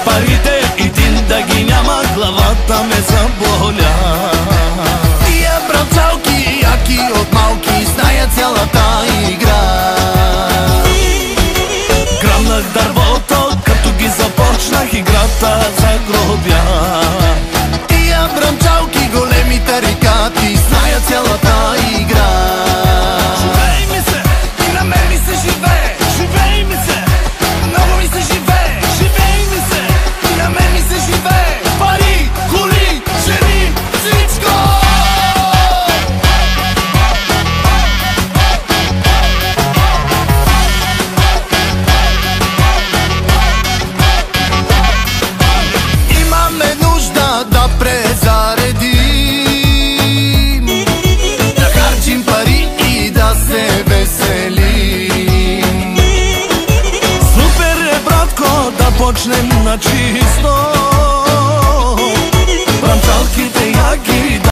парите един да ги няма, главата ме заболя. Тия брацалки, яки от малки, знаят цялата игра. Грабнах дървото, като ги започнах играта загробя. Тия брацалки, големи тарикати, знаят цялата игра. Живей ми се, и на мен ми се живее. Живей ми се, много ми се живее. Живей ми се, и на мен ми се живее. Пари, коли, жени, всичко. Имаме нужда да презаредим, да харчим пари и да се веселим. Супер е, братко, да почнем на чисто.